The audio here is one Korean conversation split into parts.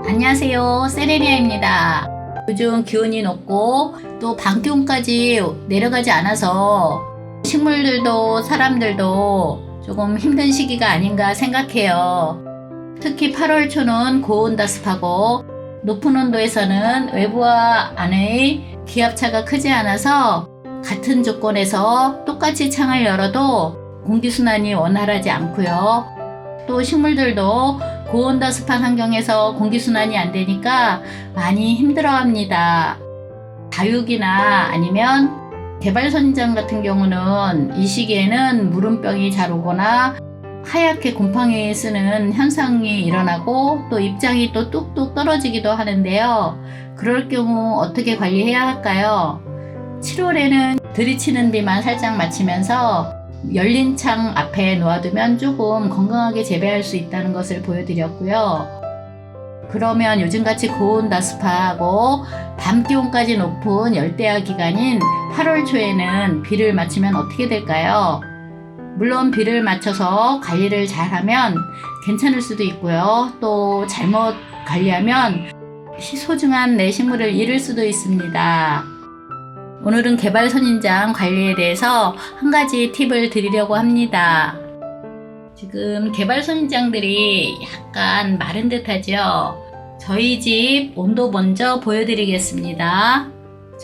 안녕하세요, 세레리아입니다. 요즘 기온이 높고 또 밤기온까지 내려가지 않아서 식물들도 사람들도 조금 힘든 시기가 아닌가 생각해요. 특히 8월 초는 고온다습하고 높은 온도에서는 외부와 안의 기압차가 크지 않아서 같은 조건에서 똑같이 창을 열어도 공기순환이 원활하지 않고요. 또 식물들도 고온다습한 환경에서 공기순환이 안 되니까 많이 힘들어합니다. 다육이나 아니면 개발선인장 같은 경우는 이 시기에는 무름병이 잘 오거나 하얗게 곰팡이 쓰는 현상이 일어나고 또 입장이 또 뚝뚝 떨어지기도 하는데요. 그럴 경우 어떻게 관리해야 할까요? 7월에는 들이치는 비만 살짝 맞추면서 열린 창 앞에 놓아두면 조금 건강하게 재배할 수 있다는 것을 보여드렸고요. 그러면 요즘같이 고온다습하고 밤기온까지 높은 열대야 기간인 8월 초에는 비를 맞추면 어떻게 될까요? 물론 비를 맞춰서 관리를 잘하면 괜찮을 수도 있고요. 또 잘못 관리하면 소중한 내 식물을 잃을 수도 있습니다. 오늘은 개발선인장 관리에 대해서 한 가지 팁을 드리려고 합니다. 지금 개발선인장들이 약간 마른 듯 하죠? 저희 집 온도 먼저 보여드리겠습니다.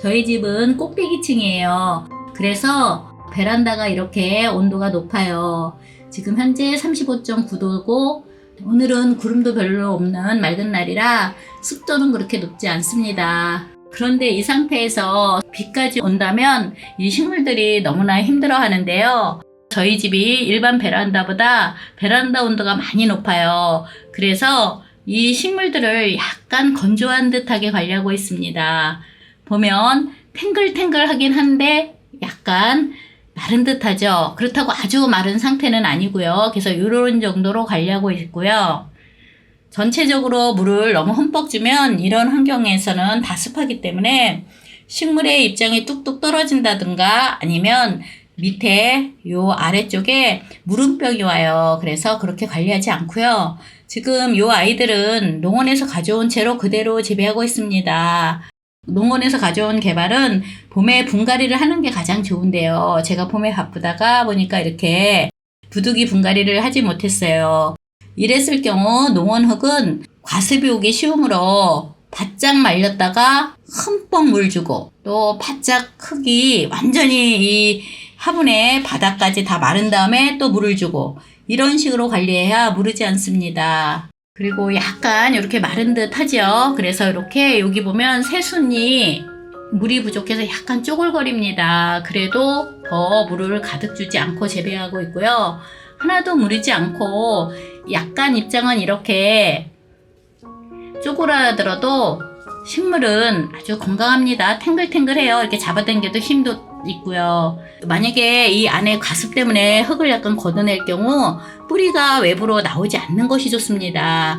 저희 집은 꼭대기층이에요. 그래서 베란다가 이렇게 온도가 높아요. 지금 현재 35.9도고 오늘은 구름도 별로 없는 맑은 날이라 습도는 그렇게 높지 않습니다. 그런데 이 상태에서 비까지 온다면 이 식물들이 너무나 힘들어 하는데요. 저희 집이 일반 베란다보다 베란다 온도가 많이 높아요. 그래서 이 식물들을 약간 건조한 듯하게 관리하고 있습니다. 보면 탱글탱글하긴 한데 약간 마른 듯하죠. 그렇다고 아주 마른 상태는 아니고요. 그래서 이런 정도로 관리하고 있고요. 전체적으로 물을 너무 흠뻑 주면 이런 환경에서는 다습하기 때문에 식물의 입장이 뚝뚝 떨어진다든가 아니면 밑에 요 아래쪽에 무름병이 와요. 그래서 그렇게 관리하지 않고요. 지금 요 아이들은 농원에서 가져온 채로 그대로 재배하고 있습니다. 농원에서 가져온 개발은 봄에 분갈이를 하는 게 가장 좋은데요. 제가 봄에 바쁘다가 보니까 이렇게 부득이 분갈이를 하지 못했어요. 이랬을 경우 농원 흙은 과습이 오기 쉬우므로 바짝 말렸다가 흠뻑 물 주고 또 바짝 흙이 완전히 이 화분의 바닥까지 다 마른 다음에 또 물을 주고 이런 식으로 관리해야 무르지 않습니다. 그리고 약간 이렇게 마른 듯 하죠. 그래서 이렇게 여기 보면 새순이 물이 부족해서 약간 쪼글거립니다. 그래도 더 물을 가득 주지 않고 재배하고 있고요. 하나도 무르지 않고 약간 입장은 이렇게 쪼그라들어도 식물은 아주 건강합니다. 탱글탱글해요. 이렇게 잡아당겨도 힘도 있고요. 만약에 이 안에 과습 때문에 흙을 약간 걷어낼 경우 뿌리가 외부로 나오지 않는 것이 좋습니다.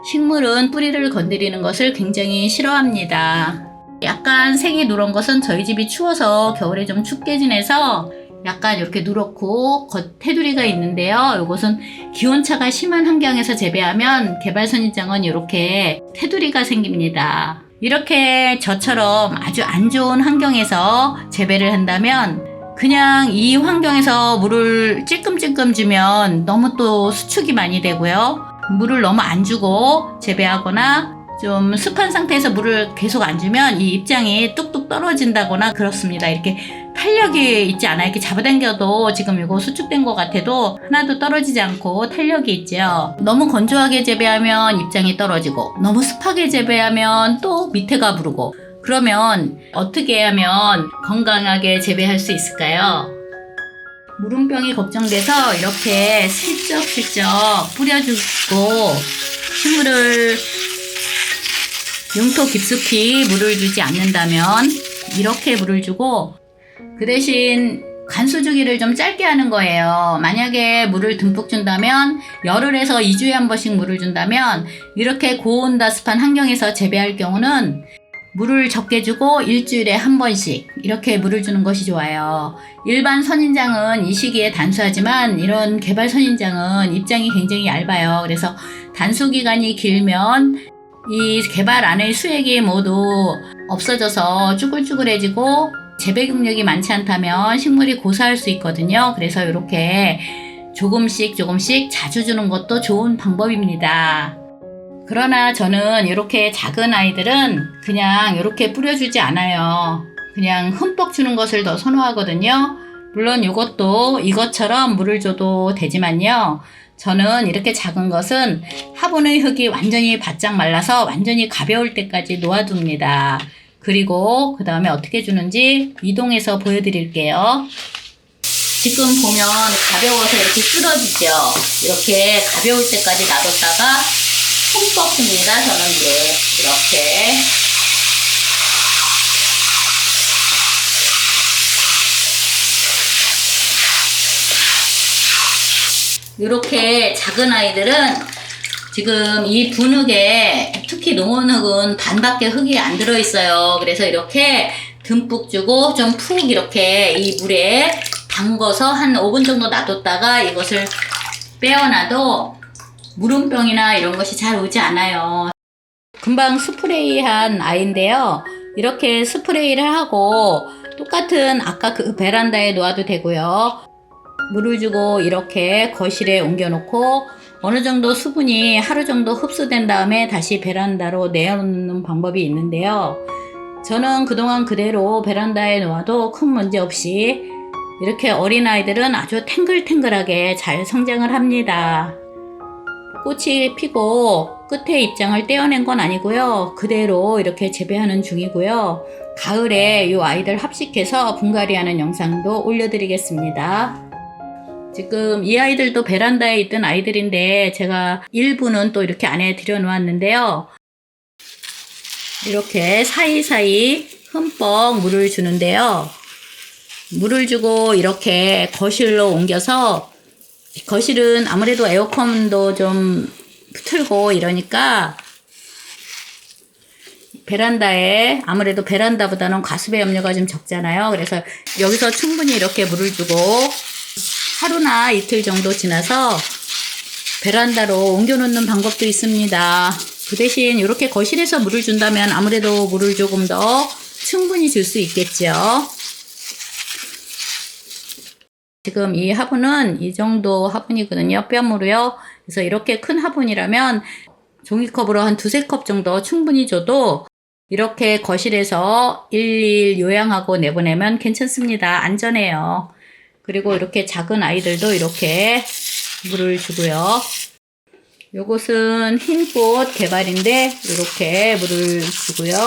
식물은 뿌리를 건드리는 것을 굉장히 싫어합니다. 약간 색이 누런 것은 저희 집이 추워서 겨울에 좀 춥게 지내서 약간 이렇게 누렇고 테두리가 있는데요. 이것은 기온차가 심한 환경에서 재배하면 개발선인장은 이렇게 테두리가 생깁니다. 이렇게 저처럼 아주 안 좋은 환경에서 재배를 한다면 그냥 이 환경에서 물을 찔끔찔끔 주면 너무 또 수축이 많이 되고요. 물을 너무 안 주고 재배하거나 좀 습한 상태에서 물을 계속 안 주면 이 입장이 뚝뚝 떨어진다거나 그렇습니다. 이렇게 탄력이 있지 않아요. 이렇게 잡아당겨도 지금 이거 수축된 것 같아도 하나도 떨어지지 않고 탄력이 있죠. 너무 건조하게 재배하면 입장이 떨어지고 너무 습하게 재배하면 또 밑에가 부르고 그러면 어떻게 하면 건강하게 재배할 수 있을까요? 무름병이 걱정돼서 이렇게 슬쩍슬쩍 뿌려주고 식물을 융토 깊숙이 물을 주지 않는다면 이렇게 물을 주고 그 대신 관수 주기를 좀 짧게 하는 거예요. 만약에 물을 듬뿍 준다면 열흘에서 2주에 한 번씩 물을 준다면 이렇게 고온다습한 환경에서 재배할 경우는 물을 적게 주고 일주일에 한 번씩 이렇게 물을 주는 것이 좋아요. 일반 선인장은 이 시기에 단수하지만 이런 개발 선인장은 입장이 굉장히 얇아요. 그래서 단수 기간이 길면 이 개발 안의 수액이 모두 없어져서 쭈글쭈글해지고 재배 경력이 많지 않다면 식물이 고사할 수 있거든요. 그래서 이렇게 조금씩 자주 주는 것도 좋은 방법입니다. 그러나 저는 이렇게 작은 아이들은 그냥 이렇게 뿌려주지 않아요. 그냥 흠뻑 주는 것을 더 선호하거든요. 물론 이것도 이것처럼 물을 줘도 되지만요. 저는 이렇게 작은 것은 화분의 흙이 완전히 바짝 말라서 완전히 가벼울 때까지 놓아둡니다. 그리고 그 다음에 어떻게 주는지 이동해서 보여드릴게요. 지금 보면 가벼워서 이렇게 쓰러지죠. 이렇게 가벼울 때까지 놔뒀다가 흠뻑 줍니다. 저는 물을 이렇게. 이렇게 작은 아이들은 지금 이 분흙에 특히 농원흙은 반밖에 흙이 안 들어있어요. 그래서 이렇게 듬뿍 주고 좀 푹 이렇게 이 물에 담궈서 한 5분 정도 놔뒀다가 이것을 빼어놔도 물음병이나 이런 것이 잘 오지 않아요. 금방 스프레이한 아이인데요. 이렇게 스프레이를 하고 똑같은 아까 그 베란다에 놓아도 되고요. 물을 주고 이렇게 거실에 옮겨놓고 어느 정도 수분이 하루 정도 흡수된 다음에 다시 베란다로 내어놓는 방법이 있는데요. 저는 그동안 그대로 베란다에 놓아도 큰 문제 없이 이렇게 어린아이들은 아주 탱글탱글하게 잘 성장을 합니다. 꽃이 피고 끝에 입장을 떼어낸 건 아니고요. 그대로 이렇게 재배하는 중이고요. 가을에 이 아이들 합식해서 분갈이하는 영상도 올려드리겠습니다. 지금 이 아이들도 베란다에 있던 아이들인데 제가 일부는 또 이렇게 안에 들여놓았는데요. 이렇게 사이사이 흠뻑 물을 주는데요. 물을 주고 이렇게 거실로 옮겨서 거실은 아무래도 에어컨도 좀 틀고 이러니까 베란다에 아무래도 베란다보다는 과습의 염려가 좀 적잖아요. 그래서 여기서 충분히 이렇게 물을 주고 하루나 이틀 정도 지나서 베란다로 옮겨놓는 방법도 있습니다. 그 대신 이렇게 거실에서 물을 준다면 아무래도 물을 조금 더 충분히 줄 수 있겠죠. 지금 이 화분은 이 정도 화분이거든요. 뼘으로요. 그래서 이렇게 큰 화분이라면 종이컵으로 한 2~3컵 정도 충분히 줘도 이렇게 거실에서 일일 요양하고 내보내면 괜찮습니다. 안전해요. 그리고 이렇게 작은 아이들도 이렇게 물을 주고요. 요것은 흰꽃 개발인데 이렇게 물을 주고요.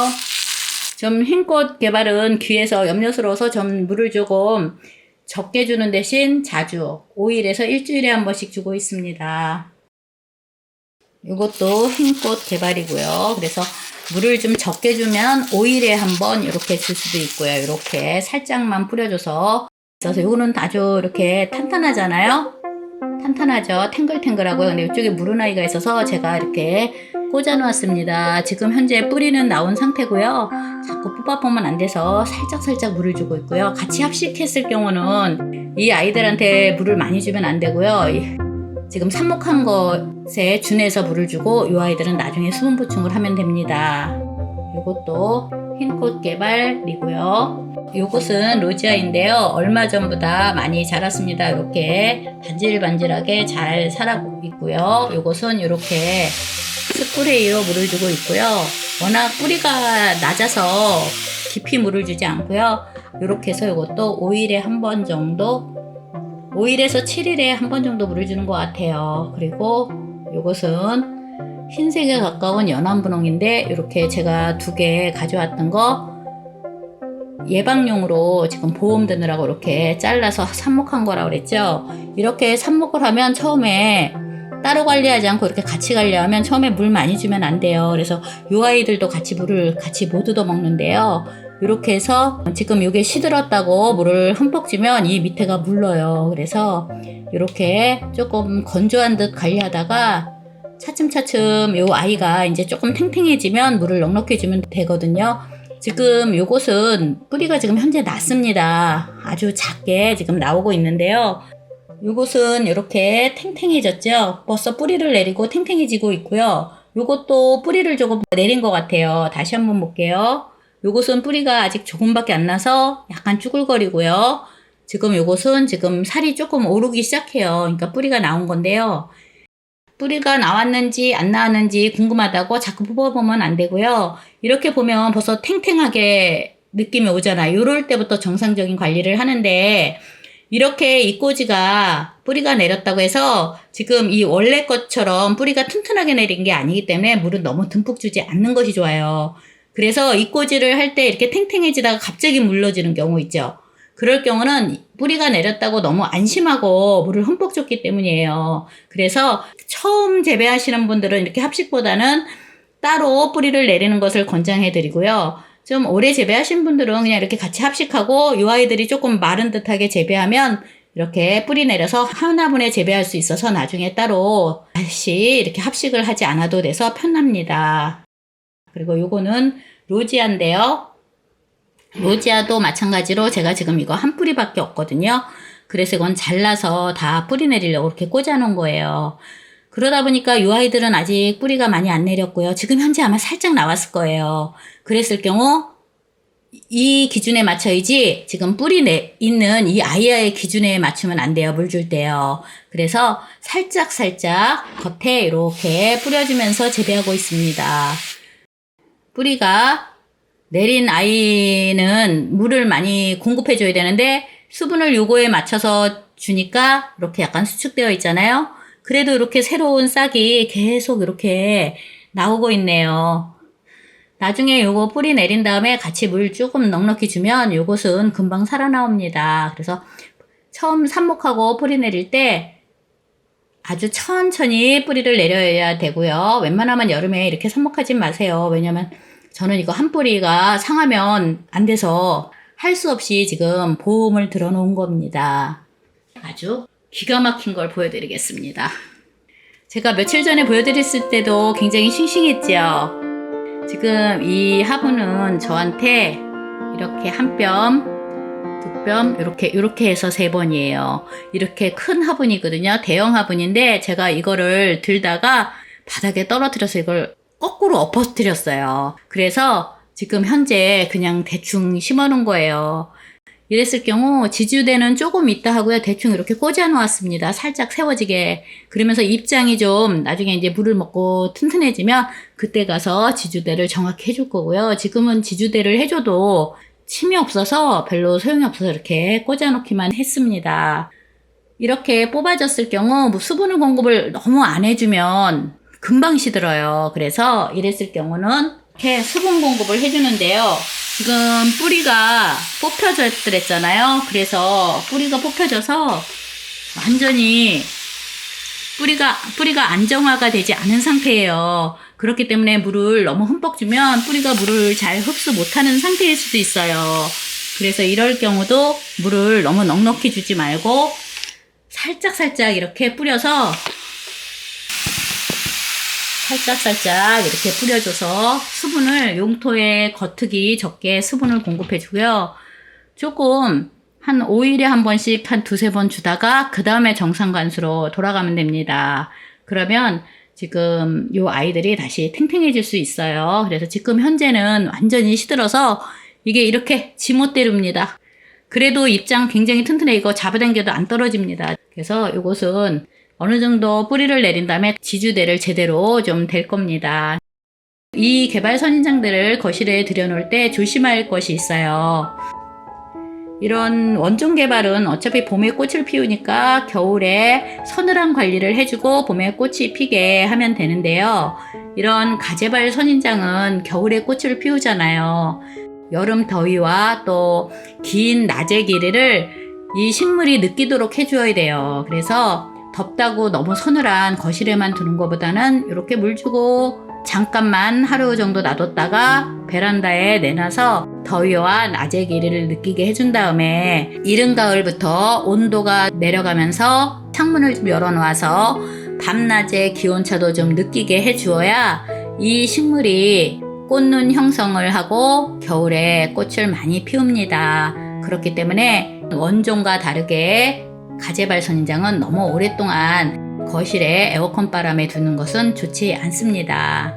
좀 흰꽃 개발은 귀에서 염려스러워서 좀 물을 조금 적게 주는 대신 자주 5일에서 일주일에 한 번씩 주고 있습니다. 이것도 흰꽃 개발이고요. 그래서 물을 좀 적게 주면 5일에 한 번 이렇게 줄 수도 있고요. 이렇게 살짝만 뿌려줘서 그래서 이거는 아주 이렇게 탄탄하잖아요. 탄탄하죠. 탱글탱글하고요. 근데 이쪽에 물은 아이가 있어서 제가 이렇게 꽂아 놓았습니다. 지금 현재 뿌리는 나온 상태고요. 자꾸 뽑아보면 안 돼서 살짝 물을 주고 있고요. 같이 합식했을 경우는 이 아이들한테 물을 많이 주면 안 되고요. 지금 삽목한 것에 준해서 물을 주고 이 아이들은 나중에 수분 보충을 하면 됩니다. 이것도 흰꽃 개발이고요. 요것은 로지아인데요. 얼마 전보다 많이 자랐습니다. 이렇게 반질반질하게 잘 자라고 있고요. 요것은 이렇게 스프레이로 물을 주고 있고요. 워낙 뿌리가 낮아서 깊이 물을 주지 않고요. 이렇게 해서 이것도 5일에 한 번 정도 5일에서 7일에 한 번 정도 물을 주는 것 같아요. 그리고 요것은 흰색에 가까운 연안분홍인데 이렇게 제가 2개 가져왔던 거 예방용으로 지금 보험 드느라고 이렇게 잘라서 삽목한 거라고 그랬죠. 이렇게 삽목을 하면 처음에 따로 관리하지 않고 이렇게 같이 관리하면 처음에 물 많이 주면 안 돼요. 그래서 이 아이들도 같이 물을 같이 못 얻어 먹는데요. 이렇게 해서 지금 이게 시들었다고 물을 흠뻑 주면 이 밑에가 물러요. 그래서 이렇게 조금 건조한 듯 관리하다가 차츰차츰 이 아이가 이제 조금 탱탱해지면 물을 넉넉히 주면 되거든요. 지금 요것은 뿌리가 지금 현재 났습니다. 아주 작게 지금 나오고 있는데요. 요것은 이렇게 탱탱해졌죠. 벌써 뿌리를 내리고 탱탱해지고 있고요. 요것도 뿌리를 조금 내린 것 같아요. 다시 한번 볼게요. 요것은 뿌리가 아직 조금밖에 안 나서 약간 쭈글거리고요. 지금 요것은 지금 살이 조금 오르기 시작해요. 그러니까 뿌리가 나온 건데요. 뿌리가 나왔는지 안 나왔는지 궁금하다고 자꾸 뽑아보면 안 되고요. 이렇게 보면 벌써 탱탱하게 느낌이 오잖아요. 요럴 때부터 정상적인 관리를 하는데, 이렇게 이 꽂이가 뿌리가 내렸다고 해서 지금 이 원래 것처럼 뿌리가 튼튼하게 내린 게 아니기 때문에 물을 너무 듬뿍 주지 않는 것이 좋아요. 그래서 이 꽂이를 할 때 이렇게 탱탱해지다가 갑자기 물러지는 경우 있죠. 그럴 경우는 뿌리가 내렸다고 너무 안심하고 물을 흠뻑 줬기 때문이에요. 그래서 처음 재배하시는 분들은 이렇게 합식보다는 따로 뿌리를 내리는 것을 권장해 드리고요. 좀 오래 재배하신 분들은 그냥 이렇게 같이 합식하고 이 아이들이 조금 마른 듯하게 재배하면 이렇게 뿌리 내려서 하나분에 재배할 수 있어서 나중에 따로 다시 이렇게 합식을 하지 않아도 돼서 편합니다. 그리고 요거는 로지아인데요. 로지아도 마찬가지로 제가 지금 이거 한 뿌리밖에 없거든요. 그래서 이건 잘라서 다 뿌리 내리려고 이렇게 꽂아 놓은 거예요. 그러다 보니까 이 아이들은 아직 뿌리가 많이 안 내렸고요. 지금 현재 아마 살짝 나왔을 거예요. 그랬을 경우 이 기준에 맞춰야지 지금 있는 이 아이의 기준에 맞추면 안 돼요. 물 줄 때요. 그래서 살짝 겉에 이렇게 뿌려주면서 재배하고 있습니다. 뿌리가 내린 아이는 물을 많이 공급해 줘야 되는데 수분을 요거에 맞춰서 주니까 이렇게 약간 수축되어 있잖아요. 그래도 이렇게 새로운 싹이 계속 이렇게 나오고 있네요. 나중에 요거 뿌리 내린 다음에 같이 물 조금 넉넉히 주면 요것은 금방 살아나옵니다. 그래서 처음 삽목하고 뿌리 내릴 때 아주 천천히 뿌리를 내려야 되고요. 웬만하면 여름에 이렇게 삽목하지 마세요. 왜냐면 저는 이거 한 뿌리가 상하면 안 돼서 할 수 없이 지금 보험을 들어 놓은 겁니다. 아주 기가 막힌 걸 보여드리겠습니다. 제가 며칠 전에 보여드렸을 때도 굉장히 싱싱했죠. 지금 이 화분은 저한테 이렇게 한 뼘, 두 뼘, 이렇게 해서 3번이에요. 이렇게 큰 화분이거든요. 대형 화분인데 제가 이거를 들다가 바닥에 떨어뜨려서 이걸 거꾸로 엎어뜨렸어요. 그래서 지금 현재 그냥 대충 심어 놓은 거예요. 이랬을 경우 지주대는 조금 있다 하고요. 대충 이렇게 꽂아 놓았습니다. 살짝 세워지게. 그러면서 입장이 좀 나중에 이제 물을 먹고 튼튼해지면 그때 가서 지주대를 정확히 해줄 거고요. 지금은 지주대를 해줘도 침이 없어서 별로 소용이 없어서 이렇게 꽂아 놓기만 했습니다. 이렇게 뽑아졌을 경우 수분을 공급을 너무 안 해주면 금방 시들어요. 그래서 이랬을 경우는 이렇게 수분 공급을 해주는데요. 지금 뿌리가 뽑혀졌더랬잖아요. 그래서 뿌리가 뽑혀져서 완전히 뿌리가 안정화가 되지 않은 상태예요. 그렇기 때문에 물을 너무 흠뻑 주면 뿌리가 물을 잘 흡수 못하는 상태일 수도 있어요. 그래서 이럴 경우도 물을 너무 넉넉히 주지 말고 살짝 이렇게 뿌려서 살짝 이렇게 뿌려줘서 수분을 용토에 겉흙이 적게 수분을 공급해주고요. 조금 한 5일에 한 번씩 한 2-3번 주다가 그 다음에 정상관수로 돌아가면 됩니다. 그러면 지금 요 아이들이 다시 탱탱해질 수 있어요. 그래서 지금 현재는 완전히 시들어서 이게 이렇게 지못대로입니다. 그래도 입장 굉장히 튼튼해. 이거 잡아당겨도 안 떨어집니다. 그래서 요것은 어느 정도 뿌리를 내린 다음에 지주대를 제대로 좀 될 겁니다. 이 개발 선인장들을 거실에 들여놓을 때 조심할 것이 있어요. 이런 원종 개발은 어차피 봄에 꽃을 피우니까 겨울에 서늘한 관리를 해주고 봄에 꽃이 피게 하면 되는데요. 이런 가재발 선인장은 겨울에 꽃을 피우잖아요. 여름 더위와 또 긴 낮의 길이를 이 식물이 느끼도록 해줘야 돼요. 그래서 덥다고 너무 서늘한 거실에만 두는 것보다는 이렇게 물 주고 잠깐만 하루 정도 놔뒀다가 베란다에 내놔서 더위와 낮의 길이를 느끼게 해준 다음에 이른 가을부터 온도가 내려가면서 창문을 좀 열어놓아서 밤낮의 기온차도 좀 느끼게 해주어야 이 식물이 꽃눈 형성을 하고 겨울에 꽃을 많이 피웁니다. 그렇기 때문에 원종과 다르게 가재발 선인장은 너무 오랫동안 거실에 에어컨 바람에 두는 것은 좋지 않습니다.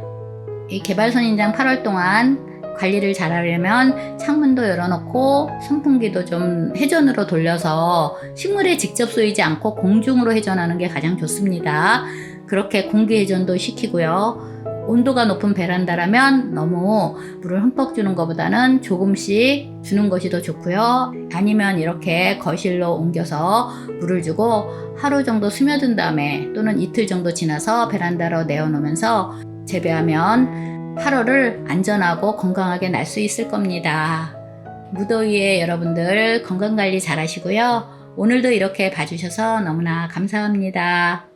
이 개발선인장 8월 동안 관리를 잘하려면 창문도 열어놓고 선풍기도 좀 회전으로 돌려서 식물에 직접 쏘이지 않고 공중으로 회전하는 게 가장 좋습니다. 그렇게 공기 회전도 시키고요. 온도가 높은 베란다라면 너무 물을 흠뻑 주는 것보다는 조금씩 주는 것이 더 좋고요. 아니면 이렇게 거실로 옮겨서 물을 주고 하루 정도 스며든 다음에 또는 이틀 정도 지나서 베란다로 내어놓으면서 재배하면 8월을 안전하고 건강하게 날 수 있을 겁니다. 무더위에 여러분들 건강관리 잘 하시고요. 오늘도 이렇게 봐주셔서 너무나 감사합니다.